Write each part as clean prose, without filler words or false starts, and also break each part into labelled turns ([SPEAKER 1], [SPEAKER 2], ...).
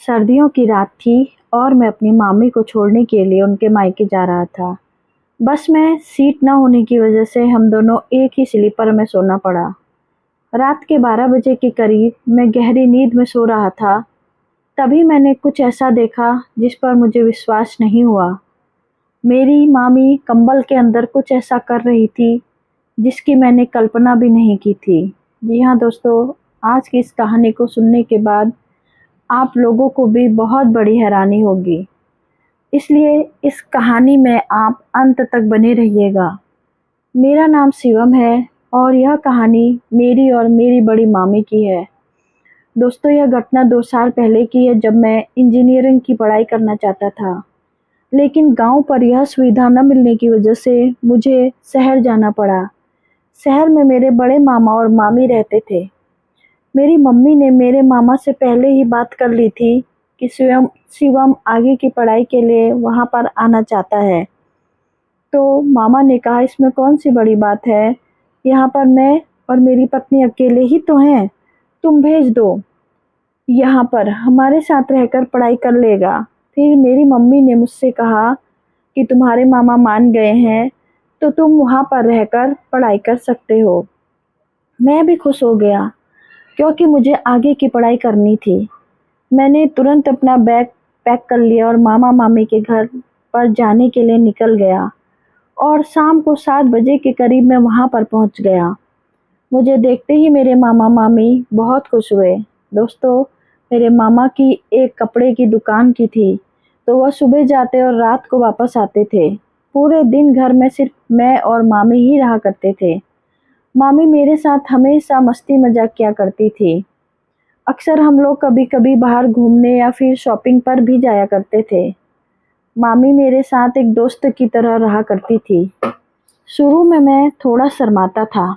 [SPEAKER 1] सर्दियों की रात थी और मैं अपनी मामी को छोड़ने के लिए उनके मायके जा रहा था। बस में सीट न होने की वजह से हम दोनों एक ही स्लीपर में सोना पड़ा। रात के 12 बजे के करीब मैं गहरी नींद में सो रहा था। तभी मैंने कुछ ऐसा देखा जिस पर मुझे विश्वास नहीं हुआ। मेरी मामी कंबल के अंदर कुछ ऐसा कर रही थी जिसकी मैंने कल्पना भी नहीं की थी। जी हाँ दोस्तों, आज की इस कहानी को सुनने के बाद आप लोगों को भी बहुत बड़ी हैरानी होगी। इसलिए इस कहानी में आप अंत तक बने रहिएगा। मेरा नाम शिवम है और यह कहानी मेरी और मेरी बड़ी मामी की है। दोस्तों, यह घटना 2 साल पहले की है, जब मैं इंजीनियरिंग की पढ़ाई करना चाहता था। लेकिन गांव पर यह सुविधा न मिलने की वजह से मुझे शहर जाना पड़ा। शहर में मेरे बड़े मामा और मामी रहते थे। मेरी मम्मी ने मेरे मामा से पहले ही बात कर ली थी कि शिवम शिवम आगे की पढ़ाई के लिए वहाँ पर आना चाहता है। तो मामा ने कहा, इसमें कौन सी बड़ी बात है, यहाँ पर मैं और मेरी पत्नी अकेले ही तो हैं, तुम भेज दो, यहाँ पर हमारे साथ रहकर पढ़ाई कर लेगा। फिर मेरी मम्मी ने मुझसे कहा कि तुम्हारे मामा मान गए हैं तो तुम वहाँ पर रहकर पढ़ाई कर सकते हो। मैं भी खुश हो गया क्योंकि मुझे आगे की पढ़ाई करनी थी। मैंने तुरंत अपना बैग पैक कर लिया और मामा मामी के घर पर जाने के लिए निकल गया और शाम को 7 बजे के करीब मैं वहाँ पर पहुँच गया। मुझे देखते ही मेरे मामा मामी बहुत खुश हुए। दोस्तों, मेरे मामा की एक कपड़े की दुकान की थी, तो वह सुबह जाते और रात को वापस आते थे। पूरे दिन घर में सिर्फ मैं और मामी ही रहा करते थे। मामी मेरे साथ हमेशा मस्ती मजाक किया करती थी। अक्सर हम लोग कभी-कभी बाहर घूमने या फिर शॉपिंग पर भी जाया करते थे। मामी मेरे साथ एक दोस्त की तरह रहा करती थी। शुरू में मैं थोड़ा शर्माता था,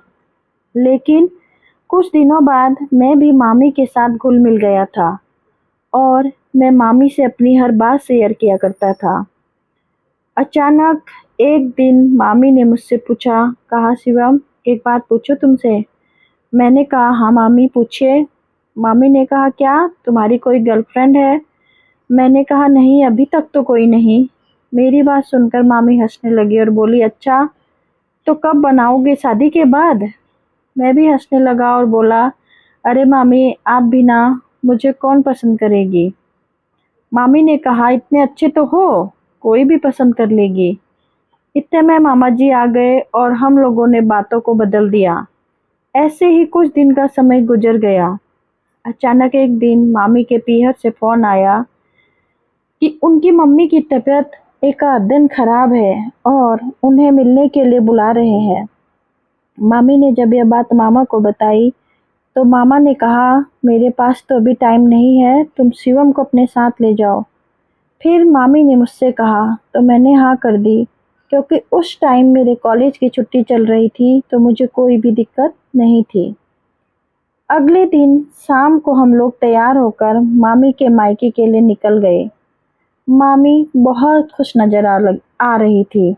[SPEAKER 1] लेकिन कुछ दिनों बाद मैं भी मामी के साथ घुल मिल गया था और मैं मामी से अपनी हर बात शेयर किया करता था। अचानक एक दिन मामी ने मुझसे पूछा, कहा, शिवम एक बात पूछूं तुमसे? मैंने कहा, हाँ मामी पूछिए। मामी ने कहा, क्या तुम्हारी कोई गर्लफ्रेंड है? मैंने कहा, नहीं अभी तक तो कोई नहीं। मेरी बात सुनकर मामी हंसने लगी और बोली, अच्छा तो कब बनाओगे, शादी के बाद? मैं भी हंसने लगा और बोला, अरे मामी आप भी ना, मुझे कौन पसंद करेगी? मामी ने कहा, इतने अच्छे तो हो, कोई भी पसंद कर लेगी। इतने में मामा जी आ गए और हम लोगों ने बातों को बदल दिया। ऐसे ही कुछ दिन का समय गुजर गया। अचानक एक दिन मामी के पीहर से फोन आया कि उनकी मम्मी की तबीयत एक आध दिन खराब है और उन्हें मिलने के लिए बुला रहे हैं। मामी ने जब यह बात मामा को बताई तो मामा ने कहा, मेरे पास तो अभी टाइम नहीं है, तुम शिवम को अपने साथ ले जाओ। फिर मामी ने मुझसे कहा तो मैंने हाँ कर दी, क्योंकि उस टाइम मेरे कॉलेज की छुट्टी चल रही थी तो मुझे कोई भी दिक्कत नहीं थी। अगले दिन शाम को हम लोग तैयार होकर मामी के मायके के लिए निकल गए। मामी बहुत खुश नजर आ रही थी,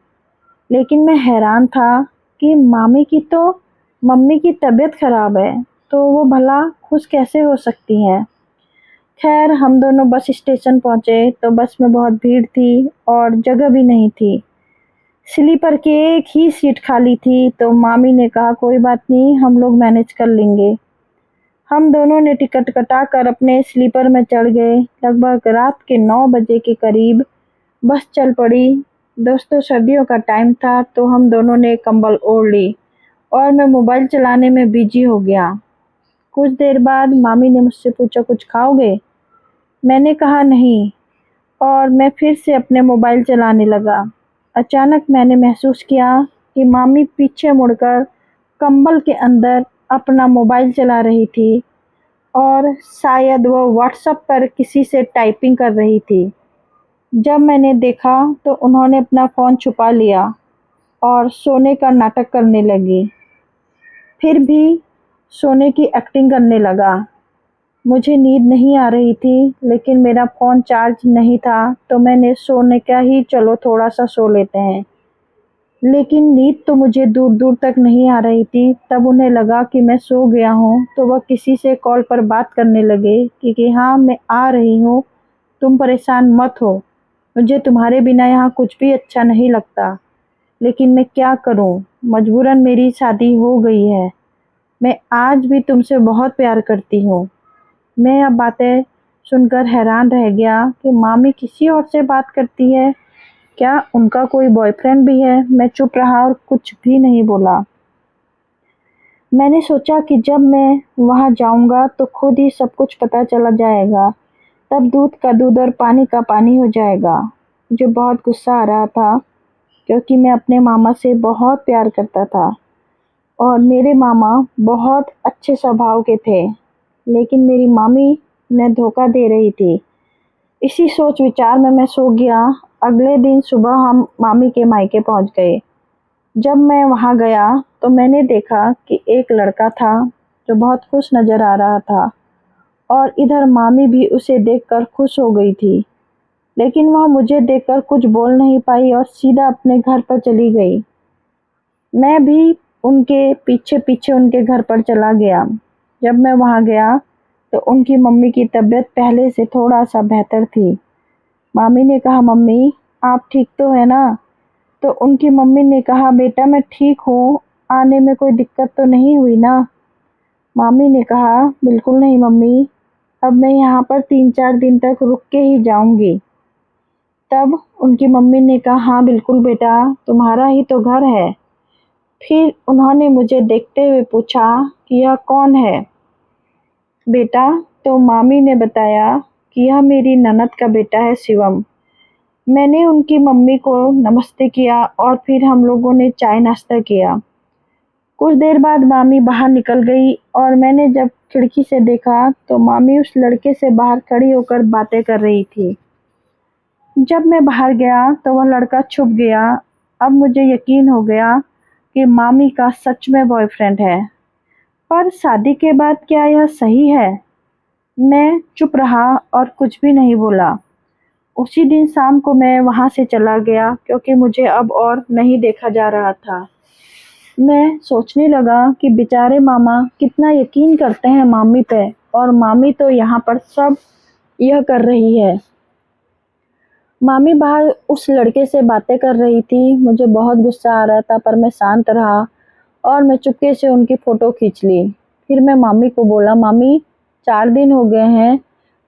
[SPEAKER 1] लेकिन मैं हैरान था कि मामी की तो मम्मी की तबीयत खराब है, तो वो भला खुश कैसे हो सकती हैं। खैर, हम दोनों बस स्टेशन पहुंचे तो बस में बहुत भीड़ थी और जगह भी नहीं थी। स्लीपर की एक ही सीट खाली थी, तो मामी ने कहा, कोई बात नहीं, हम लोग मैनेज कर लेंगे। हम दोनों ने टिकट कटाकर अपने स्लीपर में चढ़ गए। लगभग रात के 9 बजे के करीब बस चल पड़ी। दोस्तों, सर्दियों का टाइम था तो हम दोनों ने कंबल ओढ़ ली और मैं मोबाइल चलाने में बिजी हो गया। कुछ देर बाद मामी ने मुझसे पूछा, कुछ खाओगे? मैंने कहा नहीं और मैं फिर से अपने मोबाइल चलाने लगा। अचानक मैंने महसूस किया कि मामी पीछे मुड़कर कंबल के अंदर अपना मोबाइल चला रही थी और शायद वो व्हाट्सएप पर किसी से टाइपिंग कर रही थी। जब मैंने देखा तो उन्होंने अपना फ़ोन छुपा लिया और सोने का नाटक करने लगी। फिर भी सोने की एक्टिंग करने लगा। मुझे नींद नहीं आ रही थी, लेकिन मेरा फ़ोन चार्ज नहीं था, तो मैंने सोने का ही, चलो थोड़ा सा सो लेते हैं। लेकिन नींद तो मुझे दूर दूर तक नहीं आ रही थी। तब उन्हें लगा कि मैं सो गया हूँ, तो वह किसी से कॉल पर बात करने लगे कि हाँ मैं आ रही हूँ, तुम परेशान मत हो, मुझे तुम्हारे बिना यहाँ कुछ भी अच्छा नहीं लगता। लेकिन मैं क्या करूँ, मजबूरन मेरी शादी हो गई है। मैं आज भी तुमसे बहुत प्यार करती हूँ। मैं अब बातें सुनकर हैरान रह गया कि मामी किसी और से बात करती है। क्या उनका कोई बॉयफ्रेंड भी है? मैं चुप रहा और कुछ भी नहीं बोला। मैंने सोचा कि जब मैं वहां जाऊंगा तो खुद ही सब कुछ पता चला जाएगा। तब दूध का दूध और पानी का पानी हो जाएगा। मुझे बहुत गुस्सा आ रहा था क्योंकि मैं अपने मामा से बहुत प्यार करता था और मेरे मामा बहुत अच्छे स्वभाव के थे। लेकिन मेरी मामी उन्हें धोखा दे रही थी। इसी सोच विचार में मैं सो गया। अगले दिन सुबह हम मामी के मायके पहुंच गए। जब मैं वहां गया तो मैंने देखा कि एक लड़का था जो बहुत खुश नजर आ रहा था और इधर मामी भी उसे देखकर खुश हो गई थी। लेकिन वह मुझे देखकर कुछ बोल नहीं पाई और सीधा अपने घर पर चली गई। मैं भी उनके पीछे पीछे उनके घर पर चला गया। जब मैं वहां गया तो उनकी मम्मी की तबीयत पहले से थोड़ा सा बेहतर थी। मामी ने कहा, मम्मी आप ठीक तो है ना? तो उनकी मम्मी ने कहा, बेटा मैं ठीक हूँ, आने में कोई दिक्कत तो नहीं हुई ना? मामी ने कहा, बिल्कुल नहीं मम्मी, अब मैं यहाँ पर 3-4 दिन तक रुक के ही जाऊंगी। तब उनकी मम्मी ने कहा, हाँ बिल्कुल बेटा, तुम्हारा ही तो घर है। फिर उन्होंने मुझे देखते हुए पूछा कि यह कौन है बेटा? तो मामी ने बताया कि यह मेरी ननद का बेटा है शिवम। मैंने उनकी मम्मी को नमस्ते किया और फिर हम लोगों ने चाय नाश्ता किया। कुछ देर बाद मामी बाहर निकल गई और मैंने जब खिड़की से देखा तो मामी उस लड़के से बाहर खड़ी होकर बातें कर रही थी। जब मैं बाहर गया तो वह लड़का छुप गया। अब मुझे यकीन हो गया कि मामी का सच में बॉयफ्रेंड है। पर शादी के बाद क्या यह सही है? मैं चुप रहा और कुछ भी नहीं बोला। उसी दिन शाम को मैं वहां से चला गया क्योंकि मुझे अब और नहीं देखा जा रहा था। मैं सोचने लगा कि बेचारे मामा कितना यकीन करते हैं मामी पे, और मामी तो यहाँ पर सब यह कर रही है। मामी बाहर उस लड़के से बातें कर रही थी। मुझे बहुत गुस्सा आ रहा था पर मैं शांत रहा और मैं चुपके से उनकी फ़ोटो खींच ली। फिर मैं मामी को बोला, मामी 4 दिन हो गए हैं।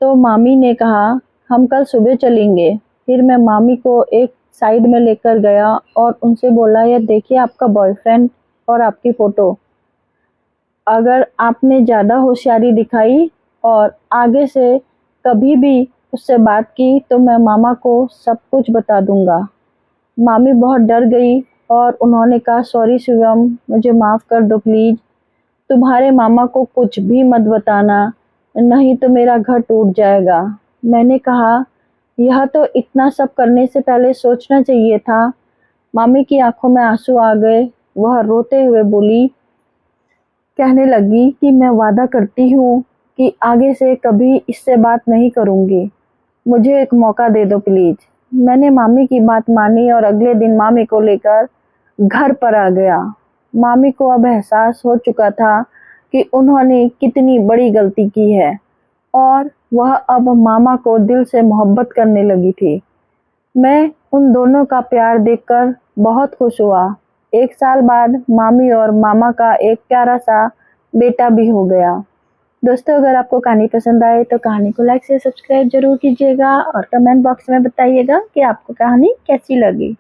[SPEAKER 1] तो मामी ने कहा, हम कल सुबह चलेंगे। फिर मैं मामी को एक साइड में लेकर गया और उनसे बोला, यह देखिए आपका बॉयफ्रेंड और आपकी फ़ोटो। अगर आपने ज़्यादा होशियारी दिखाई और आगे से कभी भी उससे बात की तो मैं मामा को सब कुछ बता दूंगा। मामी बहुत डर गई और उन्होंने कहा, सॉरी शिवम, मुझे माफ़ कर दो प्लीज़। तुम्हारे मामा को कुछ भी मत बताना, नहीं तो मेरा घर टूट जाएगा। मैंने कहा, यह तो इतना सब करने से पहले सोचना चाहिए था। मामी की आंखों में आंसू आ गए। वह रोते हुए बोली, कहने लगी कि मैं वादा करती हूँ कि आगे से कभी इससे बात नहीं करूँगी। मुझे एक मौका दे दो प्लीज। मैंने मामी की बात मानी और अगले दिन मामी को लेकर घर पर आ गया। मामी को अब एहसास हो चुका था कि उन्होंने कितनी बड़ी गलती की है और वह अब मामा को दिल से मोहब्बत करने लगी थी। मैं उन दोनों का प्यार देखकर बहुत खुश हुआ। 1 साल बाद मामी और मामा का एक प्यारा सा बेटा भी हो गया। दोस्तों, अगर आपको कहानी पसंद आए तो कहानी को लाइक से सब्सक्राइब जरूर कीजिएगा और कमेंट बॉक्स में बताइएगा कि आपको कहानी कैसी लगी।